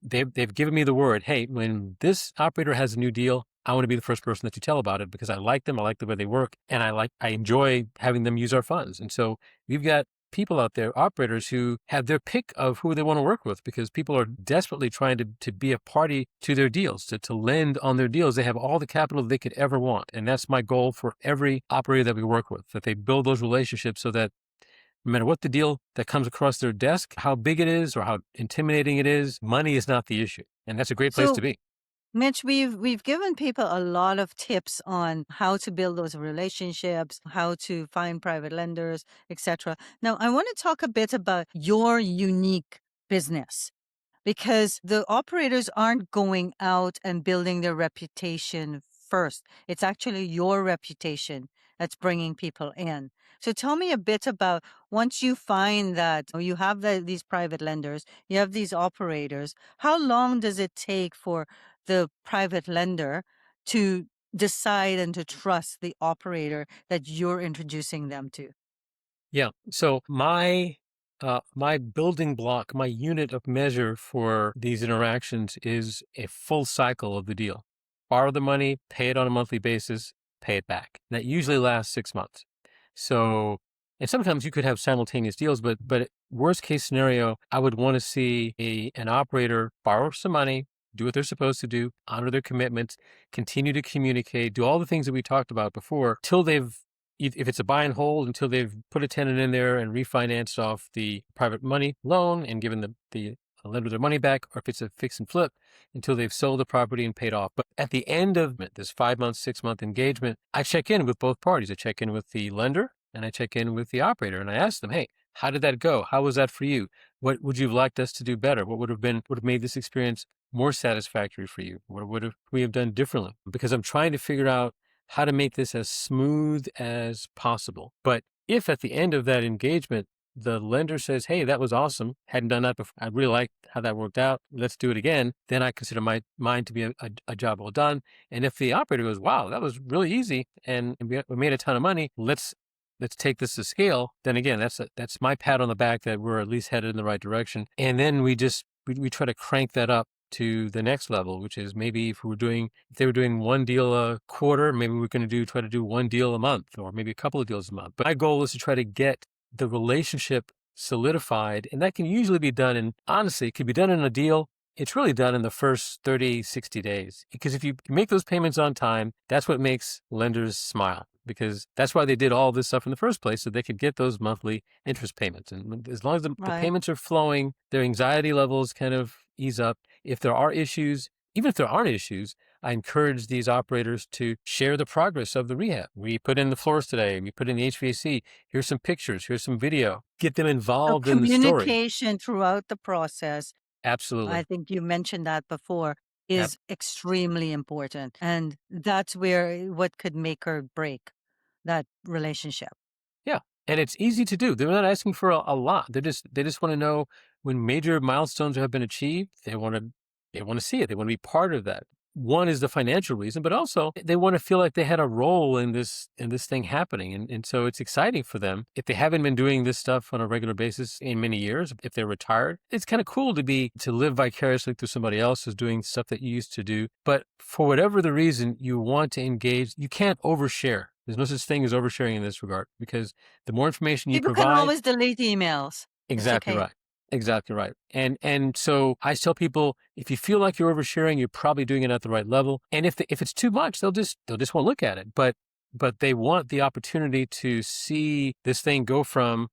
they've given me the word, hey, when this operator has a new deal, I want to be the first person that you tell about it because I like them, I like the way they work, and I enjoy having them use our funds. And so we've got people out there, operators who have their pick of who they want to work with because people are desperately trying to be a party to their deals, to lend on their deals. They have all the capital they could ever want. And that's my goal for every operator that we work with, that they build those relationships so that no matter what the deal that comes across their desk, how big it is or how intimidating it is, money is not the issue. And that's a great place to So, be. Mitch, we've given people a lot of tips on how to build those relationships, how to find private lenders, etc. Now, I want to talk a bit about your unique business, because the operators aren't going out and building their reputation first. It's actually your reputation that's bringing people in. So tell me a bit about once you find that you have these private lenders, you have these operators, how long does it take for the private lender to decide and to trust the operator that you're introducing them to? Yeah. So my My building block, my unit of measure for these interactions is a full cycle of the deal. Borrow the money, pay it on a monthly basis, pay it back. That usually lasts 6 months. So, and sometimes you could have simultaneous deals, but worst case scenario, I would want to see an operator borrow some money, do what they're supposed to do, honor their commitments, continue to communicate, do all the things that we talked about before, till they've if it's a buy and hold, until they've put a tenant in there and refinanced off the private money loan and given the lender their money back, or if it's a fix and flip, until they've sold the property and paid off. But at the end of this 5 month, 6 month engagement, I check in with both parties. I check in with the lender and I check in with the operator, and I ask them, hey, how did that go? How was that for you? What would you have liked us to do better? What would have made this experience more satisfactory for you? What would we have done differently? Because I'm trying to figure out how to make this as smooth as possible. But if at the end of that engagement, the lender says, hey, that was awesome, hadn't done that before, I really liked how that worked out, let's do it again, then I consider mine to be a job well done. And if the operator goes, wow, that was really easy and we made a ton of money, let's take this to scale, then again, that's my pat on the back that we're at least headed in the right direction. And then we try to crank that up to the next level, which is maybe if they were doing one deal a quarter, maybe we're going to try to do one deal a month, or maybe a couple of deals a month. But my goal is to try to get the relationship solidified, and that can usually be done, and honestly, it could be done in a deal. It's really done in the first 30, 60 days. Because if you make those payments on time, that's what makes lenders smile, because that's why they did all this stuff in the first place, so they could get those monthly interest payments. And as long as the payments are flowing, their anxiety levels kind of ease up. If there are issues, even if there aren't issues, I encourage these operators to share the progress of the rehab. We put in the floors today. We put in the HVAC. Here's some pictures. Here's some video. Get them So involved in the story. communication throughout the process, I Absolutely. think you mentioned that before, Ab- is extremely important. And that's where what could make or break that relationship. Yeah. And it's easy to do. They're not asking for a lot. They just want to know when major milestones have been achieved. They want to see it. They want to be part of that. One is the financial reason, but also they want to feel like they had a role in this thing happening. And so it's exciting for them. If they haven't been doing this stuff on a regular basis in many years, if they're retired, it's kind of cool to live vicariously through somebody else who's doing stuff that you used to do. But for whatever the reason you want to engage, you can't overshare. There's no such thing as oversharing in this regard, because the more information you People can provide. always delete emails. It's Exactly okay. right. Exactly right. And so I tell people, if you feel like you're oversharing, you're probably doing it at the right level. And if it's too much, they'll just won't look at it. But they want the opportunity to see this thing go from,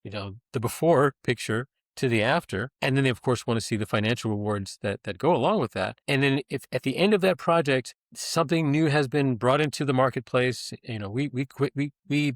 the before picture to the after. And then they of course want to see the financial rewards that go along with that. And then if at the end of that project, something new has been brought into the marketplace, we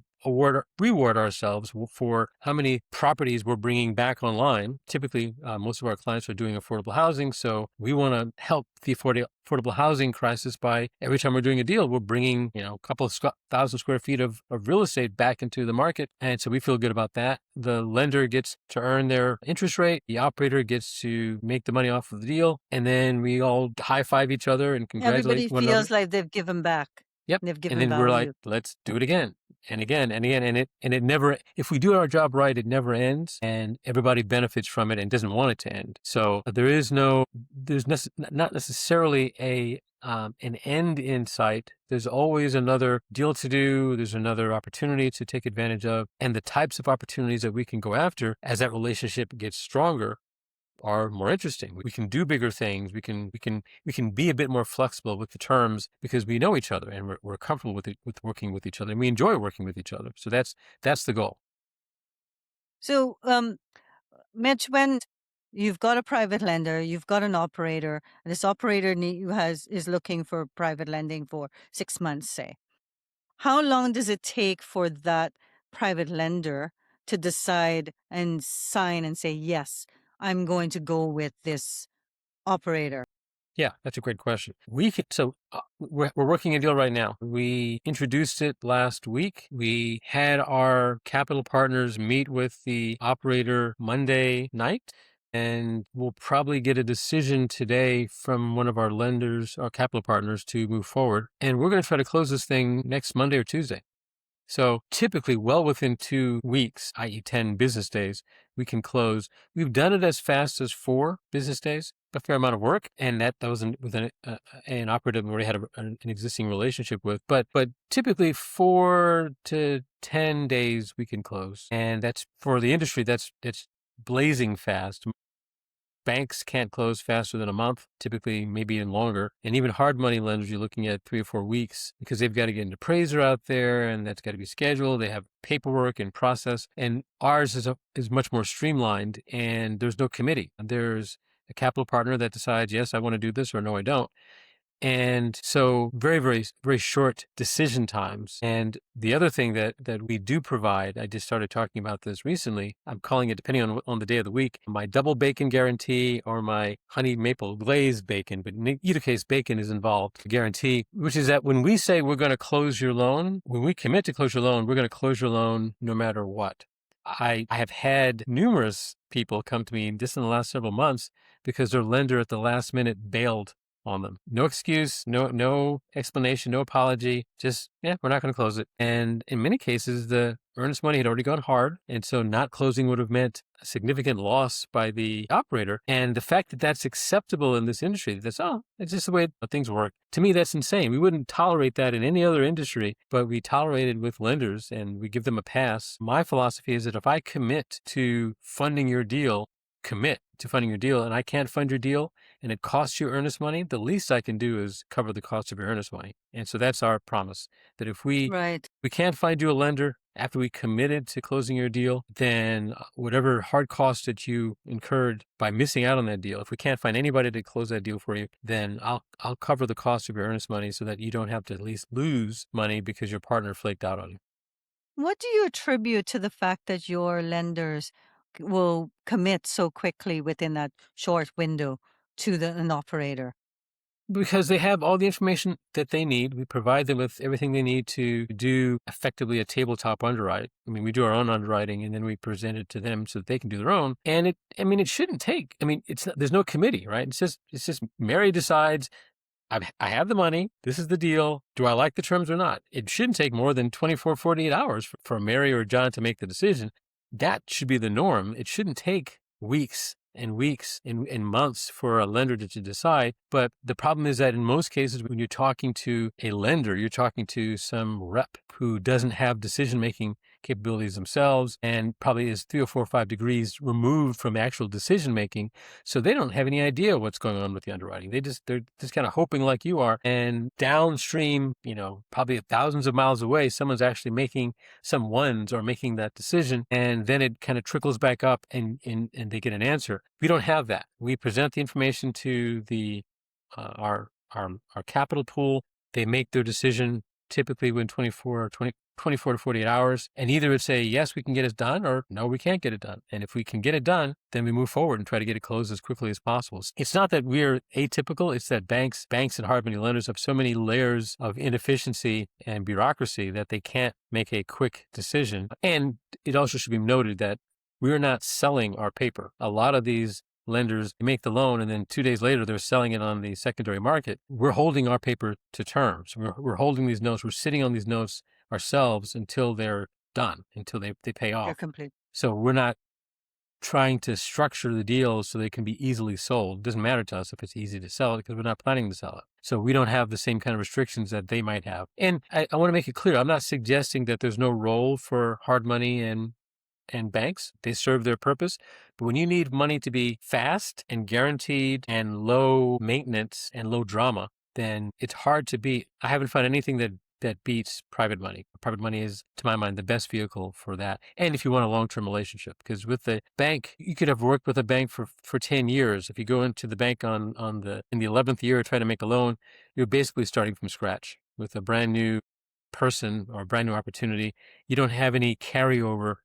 reward ourselves for how many properties we're bringing back online. Typically, most of our clients are doing affordable housing, so we want to help the affordable housing crisis by every time we're doing a deal, we're bringing a couple of thousand square feet of real estate back into the market, and so we feel good about that. The lender gets to earn their interest rate, the operator gets to make the money off of the deal, and then we all high five each other and Everybody congratulate one another. feels like they've given back. Yep. They've And given then we're like, value. let's do it again and again and again. And it never, if we do our job right, it never ends, and everybody benefits from it and doesn't want it to end. So there's not necessarily an end in sight. There's always another deal to do. There's another opportunity to take advantage of. And the types of opportunities that we can go after as that relationship gets stronger are more interesting. We can do bigger things. We can be a bit more flexible with the terms, because we know each other and we're comfortable with working with each other, and we enjoy working with each other. So that's the goal. So, Mitch, when you've got a private lender, you've got an operator, and this operator is looking for private lending for 6 months, say. How long does it take for that private lender to decide and sign and say, yes, I'm going to go with this operator? Yeah, that's a great question. We're working a deal right now. We introduced it last week. We had our capital partners meet with the operator Monday night, and we'll probably get a decision today from one of our lenders, our capital partners, to move forward. And we're going to try to close this thing next Monday or Tuesday. So typically well within 2 weeks, i.e. 10 business days, we can close. We've done it as fast as 4 business days, a fair amount of work. And that was with an operative we already had an existing relationship with. But typically 4 to 10 days we can close. And that's for the industry, that's blazing fast. Banks can't close faster than a month, typically maybe even longer. And even hard money lenders, you're looking at 3 or 4 weeks because they've got to get an appraiser out there and that's got to be scheduled. They have paperwork and process. And ours is much more streamlined and there's no committee. There's a capital partner that decides, yes, I want to do this or no, I don't. And so very, very, very short decision times. And the other thing that we do provide, I just started talking about this recently. I'm calling it, depending on the day of the week, my double bacon guarantee or my honey maple glazed bacon. But in either case, bacon is involved, guarantee, which is that when we say we're going to close your loan, when we commit to close your loan, we're going to close your loan no matter what. I have had numerous people come to me just in the last several months because their lender at the last minute bailed on them. No excuse, no explanation, no apology. Just, yeah, we're not going to close it. And in many cases, the earnest money had already gone hard. And so not closing would have meant a significant loss by the operator. And the fact that that's acceptable in this industry, it's just the way things work. To me, that's insane. We wouldn't tolerate that in any other industry, but we tolerate it with lenders and we give them a pass. My philosophy is that if I commit to funding your deal, and I can't fund your deal and it costs you earnest money, the least I can do is cover the cost of your earnest money. And so that's our promise, that if we Right. can't find you a lender after we committed to closing your deal, then whatever hard cost that you incurred by missing out on that deal, if we can't find anybody to close that deal for you, then I'll cover the cost of your earnest money so that you don't have to at least lose money because your partner flaked out on you. What do you attribute to the fact that your lenders will commit so quickly within that short window to an operator? Because they have all the information that they need. We provide them with everything they need to do effectively a tabletop underwrite. I mean, we do our own underwriting and then we present it to them so that they can do their own. And it shouldn't take, there's no committee, right? It's just Mary decides, I have the money. This is the deal. Do I like the terms or not? It shouldn't take more than 24, 48 hours for Mary or John to make the decision. That should be the norm. It shouldn't take weeks and weeks and months for a lender to decide. But the problem is that in most cases, when you're talking to a lender, you're talking to some rep who doesn't have decision-making capabilities themselves and probably is 3 or 4 or 5 degrees removed from actual decision-making. So they don't have any idea what's going on with the underwriting. They're just kind of hoping like you are. And downstream, probably thousands of miles away, someone's actually making that decision. And then it kind of trickles back up and they get an answer. We don't have that. We present the information to our capital pool. They make their decision typically within 24 to 48 hours. And either it's say, yes, we can get it done, or no, we can't get it done. And if we can get it done, then we move forward and try to get it closed as quickly as possible. It's not that we're atypical. It's that banks and hard money lenders have so many layers of inefficiency and bureaucracy that they can't make a quick decision. And it also should be noted that we're not selling our paper. A lot of these lenders make the loan and then 2 days later they're selling it on the secondary market. We're holding our paper to terms. We're holding these notes. We're sitting on these notes ourselves until they're done, until they pay They're off. complete. So we're not trying to structure the deals so they can be easily sold. It doesn't matter to us if it's easy to sell it because we're not planning to sell it. So we don't have the same kind of restrictions that they might have. And I want to make it clear, I'm not suggesting that there's no role for hard money and banks. They serve their purpose. But when you need money to be fast and guaranteed and low maintenance and low drama, then it's hard to beat. I haven't found anything that beats private money. Private money is, to my mind, the best vehicle for that. And if you want a long-term relationship, because with the bank, you could have worked with a bank for 10 years. If you go into the bank in the 11th year, try to make a loan, you're basically starting from scratch with a brand new person or a brand new opportunity. You don't have any carryover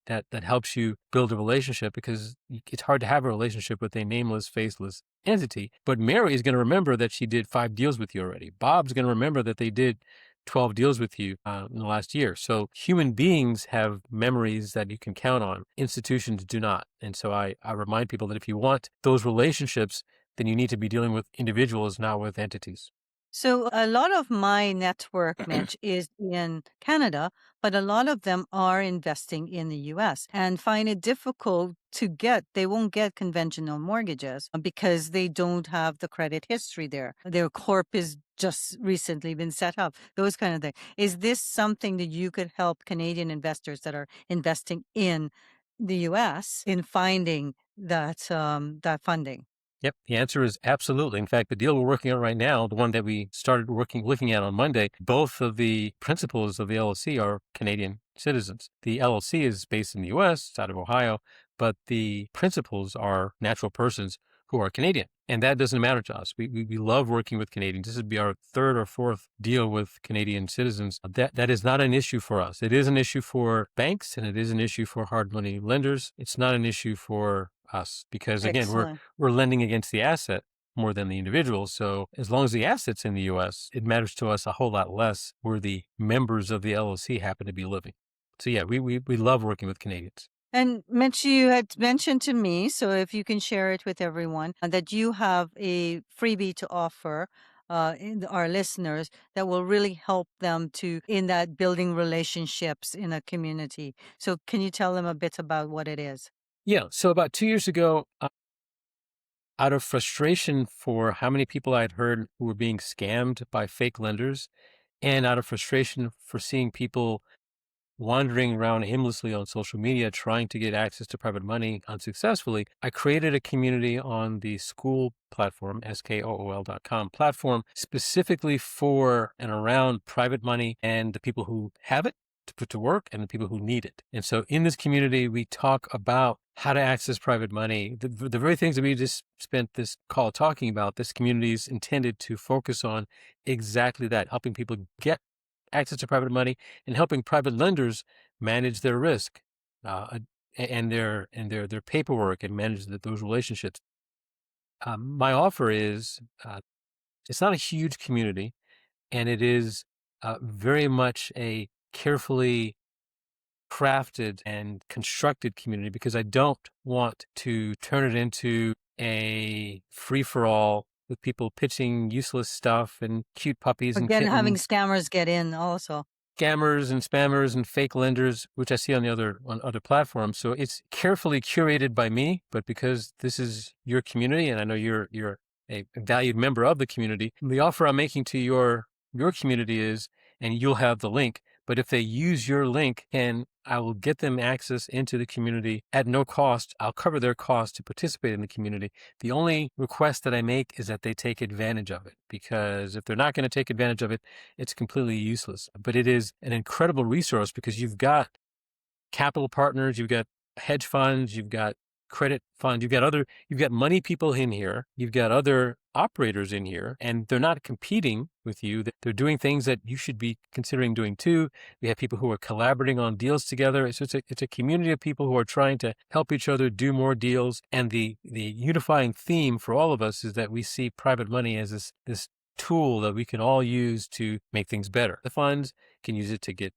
that helps you build a relationship, because it's hard to have a relationship with a nameless, faceless entity. But Mary is going to remember that she did 5 deals with you already. Bob's going to remember that they did 12 deals with you in the last year. So human beings have memories that you can count on. Institutions do not. And so I remind people that if you want those relationships, then you need to be dealing with individuals, not with entities. So a lot of my network, Mitch, is in Canada, but a lot of them are investing in the US and find it difficult to get, they won't get conventional mortgages because they don't have the credit history there. Their corp is just recently been set up, those kind of things. Is this something that you could help Canadian investors that are investing in the US in finding that funding? Yep, the answer is absolutely. In fact, the deal we're working on right now, the one that we started looking at on Monday, both of the principals of the LLC are Canadian citizens. The LLC is based in the US, it's out of Ohio, but the principals are natural persons who are Canadian. And that doesn't matter to us. We love working with Canadians. This would be our third or fourth deal with Canadian citizens. That is not an issue for us. It is an issue for banks and it is an issue for hard money lenders. It's not an issue for us because again, Excellent. we're lending against the asset more than the individual. So as long as the asset's in the US, it matters to us a whole lot less where the members of the LLC happen to be living. So yeah, we love working with Canadians. And Mitch, you had mentioned to me, so if you can share it with everyone, that you have a freebie to offer our listeners that will really help them to in that building relationships in a community. So can you tell them a bit about what it is? Yeah. So about 2 years ago, out of frustration for how many people I'd heard who were being scammed by fake lenders, and out of frustration for seeing people wandering around aimlessly on social media trying to get access to private money unsuccessfully, I created a community on the school platform, skool.com platform, specifically for and around private money and the people who have it to put to work and the people who need it. And so in this community, we talk about how to access private money. The very things that we just spent this call talking about, this community is intended to focus on exactly that, helping people get access to private money and helping private lenders manage their risk and their paperwork and manage those relationships. My offer is it's not a huge community, and it is very much a carefully crafted and constructed community because I don't want to turn it into a free for all with people pitching useless stuff and cute puppies and Again, having kittens, scammers get in also. scammers and spammers and fake lenders, which I see on other platforms. So it's carefully curated by me, but because this is your community and I know you're a valued member of the community, the offer I'm making to your community is, and you'll have the link, but if they use your link, and I will get them access into the community at no cost. I'll cover their cost to participate in the community. The only request that I make is that they take advantage of it, because if they're not going to take advantage of it, it's completely useless. But it is an incredible resource because you've got capital partners, you've got hedge funds, you've got credit funds, you've got money people in here, you've got other operators in here, and they're not competing with you. They're doing things that you should be considering doing too. We have people who are collaborating on deals together. So it's a community of people who are trying to help each other do more deals. And the unifying theme for all of us is that we see private money as this tool that we can all use to make things better. The funds can use it to get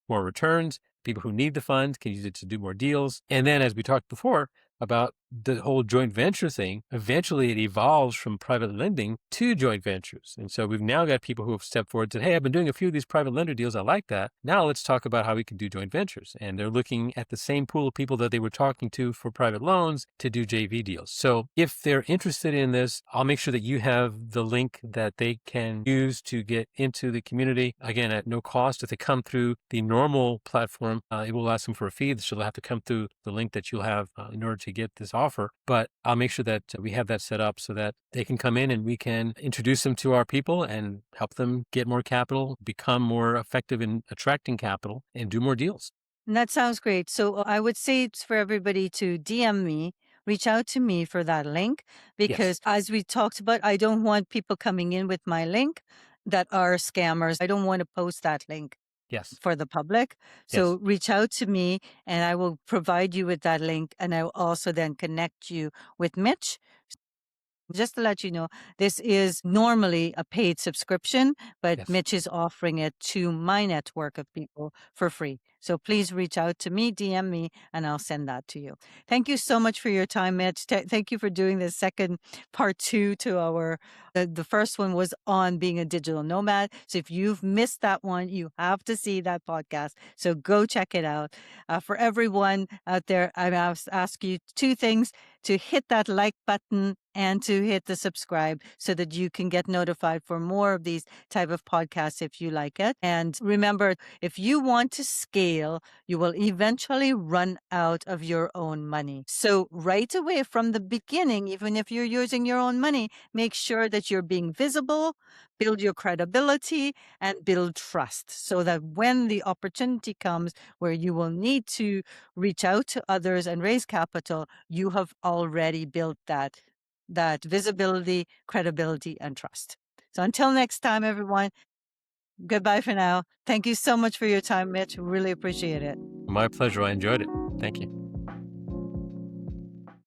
more returns. People who need the funds can use it to do more deals. And then, as we talked before about the whole joint venture thing, eventually it evolves from private lending to joint ventures. And so we've now got people who have stepped forward and said, hey, I've been doing a few of these private lender deals. I like that. Now let's talk about how we can do joint ventures. And they're looking at the same pool of people that they were talking to for private loans to do JV deals. So if they're interested in this, I'll make sure that you have the link that they can use to get into the community. Again, at no cost. If they come through the normal platform, it will ask them for a fee. So they'll have to come through the link that you'll have in order to get this offer. But I'll make sure that we have that set up so that they can come in and we can introduce them to our people and help them get more capital, become more effective in attracting capital, and do more deals. And that sounds great. So I would say it's for everybody to DM me, reach out to me for that link, because Yes. as we talked about, I don't want people coming in with my link that are scammers. I don't want to post that link Yes. for the public. So Yes. reach out to me and I will provide you with that link. And I will also then connect you with Mitch Just to let you know, this is normally a paid subscription, but Yes. Mitch is offering it to my network of people for free. So please reach out to me, DM me, and I'll send that to you. Thank you so much for your time, Mitch. Thank you for doing the second part 2 to our. The first one was on being a digital nomad. So if you've missed that one, you have to see that podcast. So go check it out. For everyone out there, I ask you 2 things: to hit that like button and to hit the subscribe so that you can get notified for more of these type of podcasts if you like it. And remember, if you want to scale, you will eventually run out of your own money. So right away from the beginning, even if you're using your own money, make sure that you're being visible, build your credibility, and build trust so that when the opportunity comes where you will need to reach out to others and raise capital, you have already built that visibility, credibility, and trust. So until next time, everyone, goodbye for now. Thank you so much for your time, Mitch. Really appreciate it. My pleasure. I enjoyed it. Thank you.